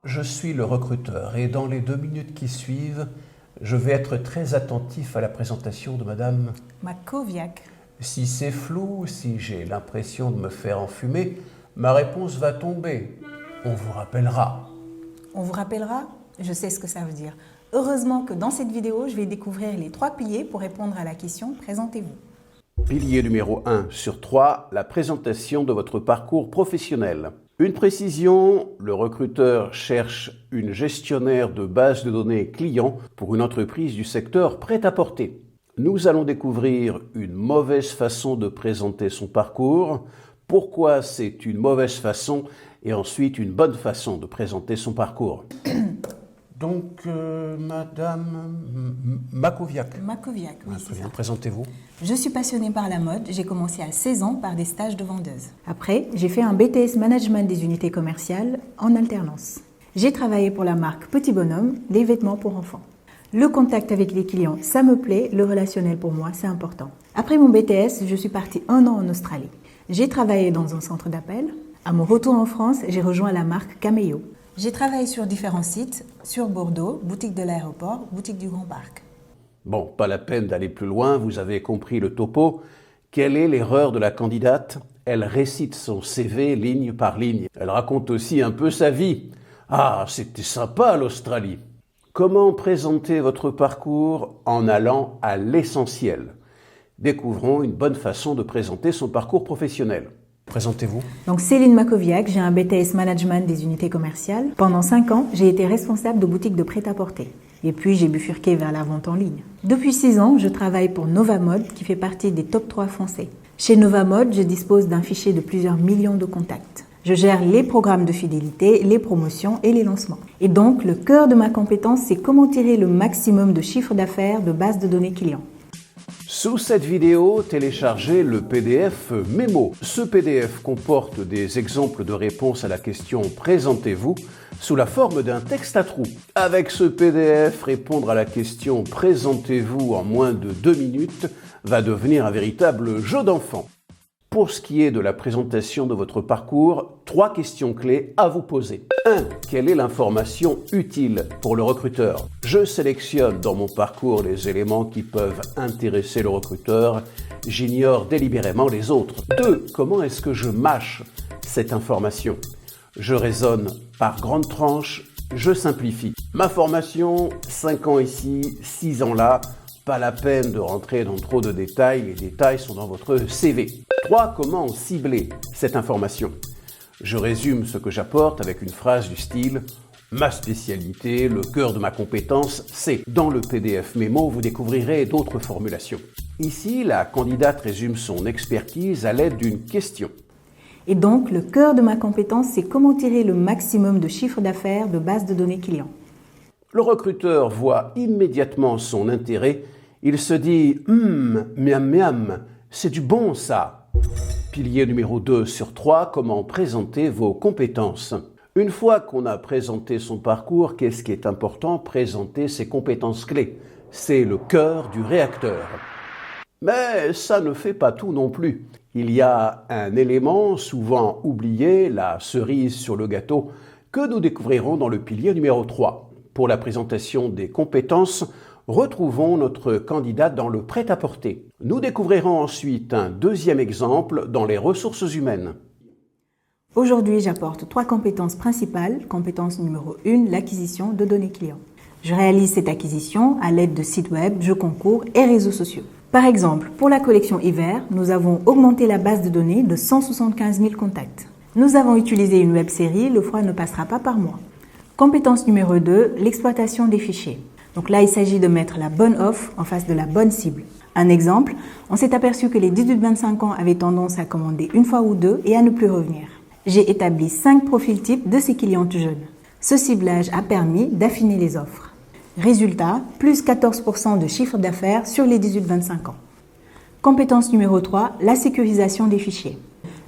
Je suis le recruteur et dans les 2 minutes qui suivent, je vais être très attentif à la présentation de Madame Makowiak. Si c'est flou, si j'ai l'impression de me faire enfumer, ma réponse va tomber. On vous rappellera. On vous rappellera? Je sais ce que ça veut dire. Heureusement que dans cette vidéo, je vais découvrir les 3 piliers pour répondre à la question « Présentez-vous ». Pilier numéro 1 sur 3, la présentation de votre parcours professionnel. Une précision, le recruteur cherche une gestionnaire de base de données clients pour une entreprise du secteur prêt-à-porter. Nous allons découvrir une mauvaise façon de présenter son parcours, pourquoi c'est une mauvaise façon et ensuite une bonne façon de présenter son parcours. Donc, Madame Makowiak. Makowiak, oui, c'est ça. Présentez-vous. Je suis passionnée par la mode. J'ai commencé à 16 ans par des stages de vendeuse. Après, j'ai fait un BTS Management des unités commerciales en alternance. J'ai travaillé pour la marque Petit Bonhomme, les vêtements pour enfants. Le contact avec les clients, ça me plaît. Le relationnel pour moi, c'est important. Après mon BTS, je suis partie 1 an en Australie. J'ai travaillé dans un centre d'appel. À mon retour en France, j'ai rejoint la marque Cameo. J'ai travaillé sur différents sites, sur Bordeaux, boutique de l'aéroport, boutique du Grand Parc. Bon, pas la peine d'aller plus loin, vous avez compris le topo. Quelle est l'erreur de la candidate? Elle récite son CV ligne par ligne. Elle raconte aussi un peu sa vie. Ah, c'était sympa l'Australie. Comment présenter votre parcours en allant à l'essentiel? Découvrons une bonne façon de présenter son parcours professionnel. Présentez-vous. Donc Céline Makowiak, j'ai un BTS Management des unités commerciales. Pendant 5 ans, j'ai été responsable de boutique de prêt-à-porter. Et puis j'ai bifurqué vers la vente en ligne. Depuis 6 ans, je travaille pour Nova Mode qui fait partie des top 3 français. Chez Nova Mode, je dispose d'un fichier de plusieurs millions de contacts. Je gère les programmes de fidélité, les promotions et les lancements. Et donc, le cœur de ma compétence, c'est comment tirer le maximum de chiffre d'affaires de base de données clients. Sous cette vidéo, téléchargez le PDF Mémo. Ce PDF comporte des exemples de réponses à la question « Présentez-vous » sous la forme d'un texte à trous. Avec ce PDF, répondre à la question « Présentez-vous » en moins de 2 minutes va devenir un véritable jeu d'enfant. Pour ce qui est de la présentation de votre parcours, 3 questions clés à vous poser. 1. Quelle est l'information utile pour le recruteur? Je sélectionne dans mon parcours les éléments qui peuvent intéresser le recruteur. J'ignore délibérément les autres. 2. Comment est-ce que je mâche cette information? Je raisonne par grandes tranches, je simplifie. Ma formation, 5 ans ici, 6 ans là. Pas la peine de rentrer dans trop de détails, les détails sont dans votre CV. 3. Comment cibler cette information? Je résume ce que j'apporte avec une phrase du style « Ma spécialité, le cœur de ma compétence, c'est… » Dans le PDF Mémo, vous découvrirez d'autres formulations. Ici, la candidate résume son expertise à l'aide d'une question. Et donc, le cœur de ma compétence, c'est comment tirer le maximum de chiffre d'affaires de base de données clients. Le recruteur voit immédiatement son intérêt. Il se dit « miam miam, c'est du bon ça ». Pilier numéro 2 sur 3, comment présenter vos compétences. Une fois qu'on a présenté son parcours, qu'est-ce qui est important? Présenter ses compétences clés. C'est le cœur du réacteur. Mais ça ne fait pas tout non plus. Il y a un élément souvent oublié, la cerise sur le gâteau, que nous découvrirons dans le pilier numéro 3. Pour la présentation des compétences, retrouvons notre candidate dans le prêt-à-porter. Nous découvrirons ensuite un deuxième exemple dans les ressources humaines. Aujourd'hui, j'apporte 3 compétences principales. Compétence numéro 1, l'acquisition de données clients. Je réalise cette acquisition à l'aide de sites web, jeux concours et réseaux sociaux. Par exemple, pour la collection hiver, nous avons augmenté la base de données de 175 000 contacts. Nous avons utilisé une web-série, le froid ne passera pas par mois. Compétence numéro 2, l'exploitation des fichiers. Donc là, il s'agit de mettre la bonne offre en face de la bonne cible. Un exemple, on s'est aperçu que les 18-25 ans avaient tendance à commander une fois ou 2 et à ne plus revenir. J'ai établi 5 profils types de ces clientes jeunes. Ce ciblage a permis d'affiner les offres. Résultat, plus 14% de chiffre d'affaires sur les 18-25 ans. Compétence numéro 3, la sécurisation des fichiers.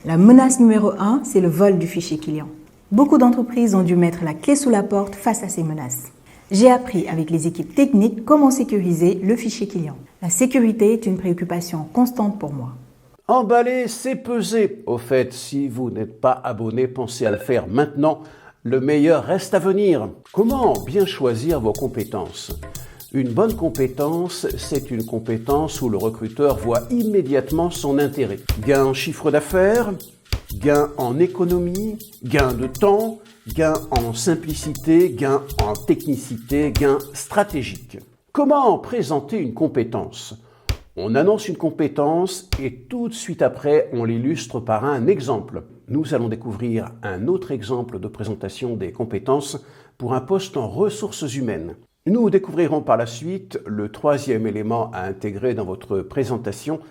La menace numéro 1, c'est le vol du fichier client. Beaucoup d'entreprises ont dû mettre la clé sous la porte face à ces menaces. J'ai appris avec les équipes techniques comment sécuriser le fichier client. La sécurité est une préoccupation constante pour moi. Emballer, c'est peser. Au fait, si vous n'êtes pas abonné, pensez à le faire maintenant. Le meilleur reste à venir. Comment bien choisir vos compétences ? Une bonne compétence, c'est une compétence où le recruteur voit immédiatement son intérêt. Gain en chiffre d'affaires, gain en économie, gain de temps, gain en simplicité, gain en technicité, gain stratégique. Comment présenter une compétence ? On annonce une compétence et tout de suite après, on l'illustre par un exemple. Nous allons découvrir un autre exemple de présentation des compétences pour un poste en ressources humaines. Nous découvrirons par la suite le troisième élément à intégrer dans votre présentation,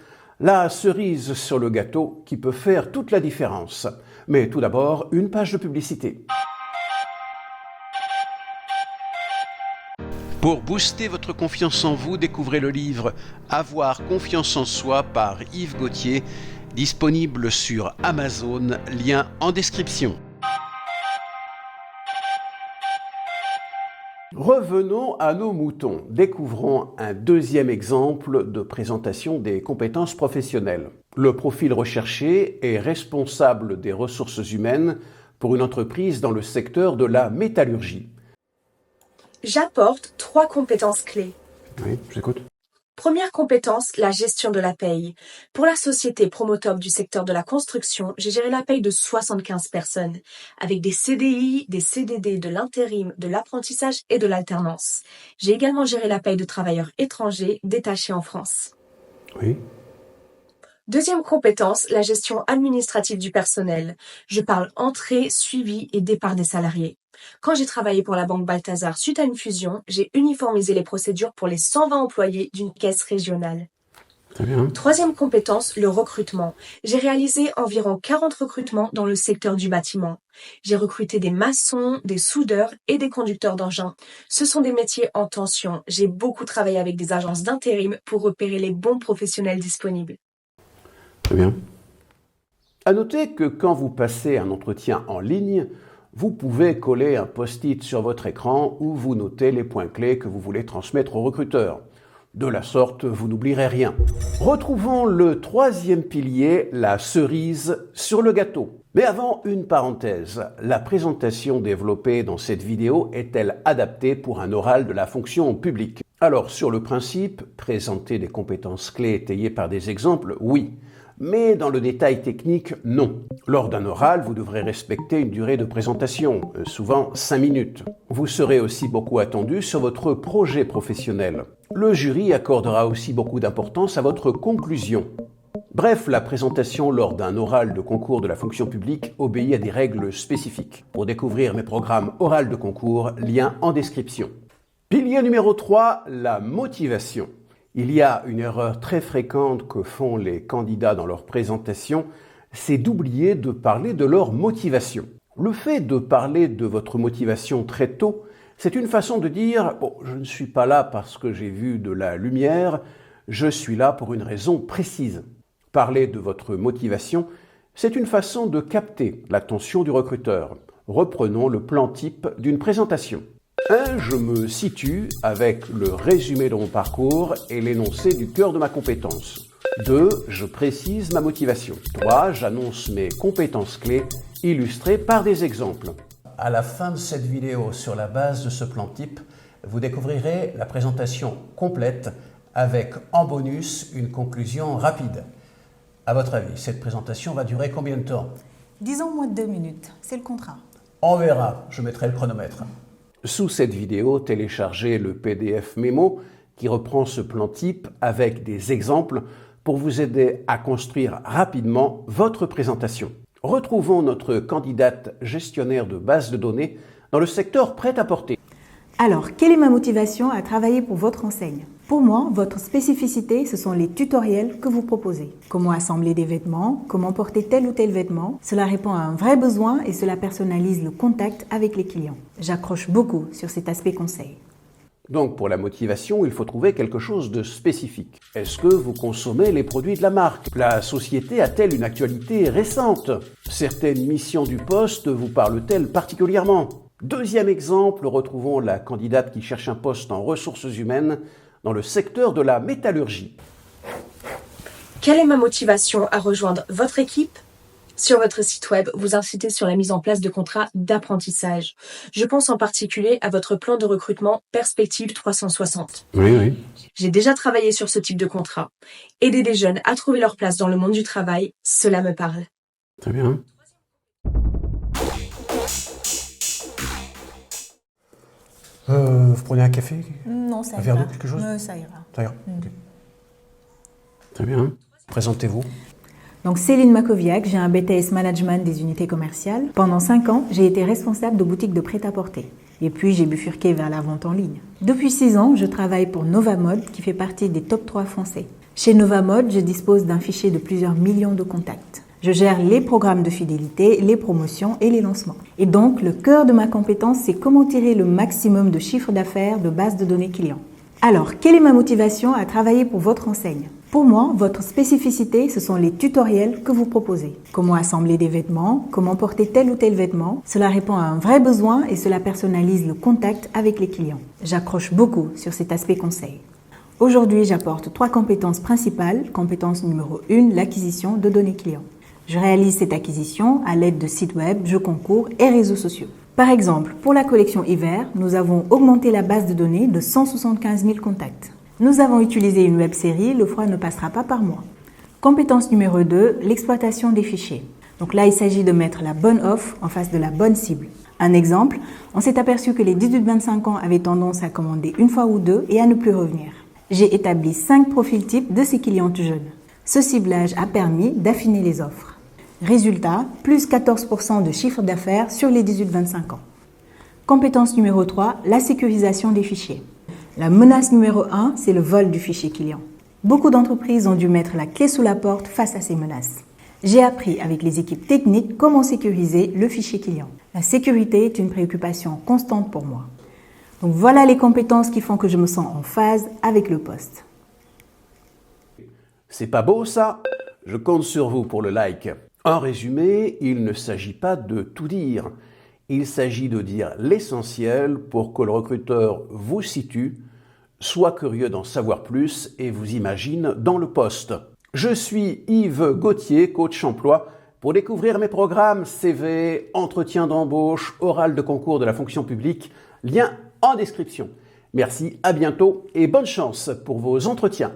la cerise sur le gâteau qui peut faire toute la différence. Mais tout d'abord, une page de publicité. Pour booster votre confiance en vous, découvrez le livre « Avoir confiance en soi » par Yves Gauthier, disponible sur Amazon, lien en description. Revenons à nos moutons. Découvrons un deuxième exemple de présentation des compétences professionnelles. Le profil recherché est responsable des ressources humaines pour une entreprise dans le secteur de la métallurgie. J'apporte 3 compétences clés. Oui, j'écoute. Première compétence, la gestion de la paye. Pour la société Promotop du secteur de la construction, j'ai géré la paye de 75 personnes, avec des CDI, des CDD, de l'intérim, de l'apprentissage et de l'alternance. J'ai également géré la paye de travailleurs étrangers détachés en France. Oui. Deuxième compétence, la gestion administrative du personnel. Je parle entrée, suivi et départ des salariés. Quand j'ai travaillé pour la banque Balthazar suite à une fusion, j'ai uniformisé les procédures pour les 120 employés d'une caisse régionale. Très bien. Troisième compétence, le recrutement. J'ai réalisé environ 40 recrutements dans le secteur du bâtiment. J'ai recruté des maçons, des soudeurs et des conducteurs d'engins. Ce sont des métiers en tension. J'ai beaucoup travaillé avec des agences d'intérim pour repérer les bons professionnels disponibles. Très bien. À noter que quand vous passez un entretien en ligne, vous pouvez coller un post-it sur votre écran où vous notez les points clés que vous voulez transmettre au recruteur. De la sorte, vous n'oublierez rien. Retrouvons le troisième pilier, la cerise sur le gâteau. Mais avant, une parenthèse. La présentation développée dans cette vidéo est-elle adaptée pour un oral de la fonction publique ? Alors, sur le principe, présenter des compétences clés étayées par des exemples, oui. Mais dans le détail technique, non. Lors d'un oral, vous devrez respecter une durée de présentation, souvent 5 minutes. Vous serez aussi beaucoup attendu sur votre projet professionnel. Le jury accordera aussi beaucoup d'importance à votre conclusion. Bref, la présentation lors d'un oral de concours de la fonction publique obéit à des règles spécifiques. Pour découvrir mes programmes oral de concours, lien en description. Pilier numéro 3, la motivation. Il y a une erreur très fréquente que font les candidats dans leur présentation, c'est d'oublier de parler de leur motivation. Le fait de parler de votre motivation très tôt, c'est une façon de dire « Bon, je ne suis pas là parce que j'ai vu de la lumière, je suis là pour une raison précise ». Parler de votre motivation, c'est une façon de capter l'attention du recruteur. Reprenons le plan type d'une présentation. 1. Je me situe avec le résumé de mon parcours et l'énoncé du cœur de ma compétence. 2. Je précise ma motivation. 3. J'annonce mes compétences clés illustrées par des exemples. À la fin de cette vidéo, sur la base de ce plan type, vous découvrirez la présentation complète avec en bonus une conclusion rapide. À votre avis, cette présentation va durer combien de temps ? Disons moins de 2 minutes, c'est le contrat. On verra, je mettrai le chronomètre. Sous cette vidéo, téléchargez le PDF mémo qui reprend ce plan type avec des exemples pour vous aider à construire rapidement votre présentation. Retrouvons notre candidate gestionnaire de base de données dans le secteur prêt-à-porter. Alors, quelle est ma motivation à travailler pour votre enseigne ? Pour moi, votre spécificité, ce sont les tutoriels que vous proposez. Comment assembler des vêtements, comment porter tel ou tel vêtement. Cela répond à un vrai besoin et cela personnalise le contact avec les clients. J'accroche beaucoup sur cet aspect conseil. Donc pour la motivation, il faut trouver quelque chose de spécifique. Est-ce que vous consommez les produits de la marque ? La société a-t-elle une actualité récente ? Certaines missions du poste vous parlent-elles particulièrement ? Deuxième exemple, retrouvons la candidate qui cherche un poste en ressources humaines dans le secteur de la métallurgie. Quelle est ma motivation à rejoindre votre équipe ? Sur votre site web, vous incitez sur la mise en place de contrats d'apprentissage. Je pense en particulier à votre plan de recrutement Perspective 360. Oui. J'ai déjà travaillé sur ce type de contrat. Aider des jeunes à trouver leur place dans le monde du travail, cela me parle. Très bien. Vous prenez un café? Non, ça Un ira. verre d'eau, quelque chose? Ça ira. Ça ira. Ok. Très bien. Présentez-vous. Donc Céline Makoviak, j'ai un BTS Management des unités commerciales. Pendant 5 ans, j'ai été responsable de boutique de prêt-à-porter. Et puis j'ai bifurqué vers la vente en ligne. Depuis 6 ans, je travaille pour Nova Mode qui fait partie des top 3 français. Chez Nova Mode, je dispose d'un fichier de plusieurs millions de contacts. Je gère les programmes de fidélité, les promotions et les lancements. Et donc, le cœur de ma compétence, c'est comment tirer le maximum de chiffre d'affaires de base de données clients. Alors, quelle est ma motivation à travailler pour votre enseigne? Pour moi, votre spécificité, ce sont les tutoriels que vous proposez. Comment assembler des vêtements, comment porter tel ou tel vêtement. Cela répond à un vrai besoin et cela personnalise le contact avec les clients. J'accroche beaucoup sur cet aspect conseil. Aujourd'hui, j'apporte 3 compétences principales. Compétence numéro 1, l'acquisition de données clients. Je réalise cette acquisition à l'aide de sites web, jeux concours et réseaux sociaux. Par exemple, pour la collection hiver, nous avons augmenté la base de données de 175 000 contacts. Nous avons utilisé une web-série, le froid ne passera pas par mois. Compétence numéro 2, l'exploitation des fichiers. Donc là, il s'agit de mettre la bonne offre en face de la bonne cible. Un exemple, on s'est aperçu que les 18-25 ans avaient tendance à commander une fois ou deux et à ne plus revenir. J'ai établi 5 profils types de ces clientes jeunes. Ce ciblage a permis d'affiner les offres. Résultat, plus 14% de chiffre d'affaires sur les 18-25 ans. Compétence numéro 3, la sécurisation des fichiers. La menace numéro 1, c'est le vol du fichier client. Beaucoup d'entreprises ont dû mettre la clé sous la porte face à ces menaces. J'ai appris avec les équipes techniques comment sécuriser le fichier client. La sécurité est une préoccupation constante pour moi. Donc voilà les compétences qui font que je me sens en phase avec le poste. C'est pas beau ça? Je compte sur vous pour le like. En résumé, il ne s'agit pas de tout dire. Il s'agit de dire l'essentiel pour que le recruteur vous situe, soit curieux d'en savoir plus et vous imagine dans le poste. Je suis Yves Gauthier, coach emploi. Pour découvrir mes programmes CV, entretien d'embauche, oral de concours de la fonction publique, lien en description. Merci, à bientôt et bonne chance pour vos entretiens.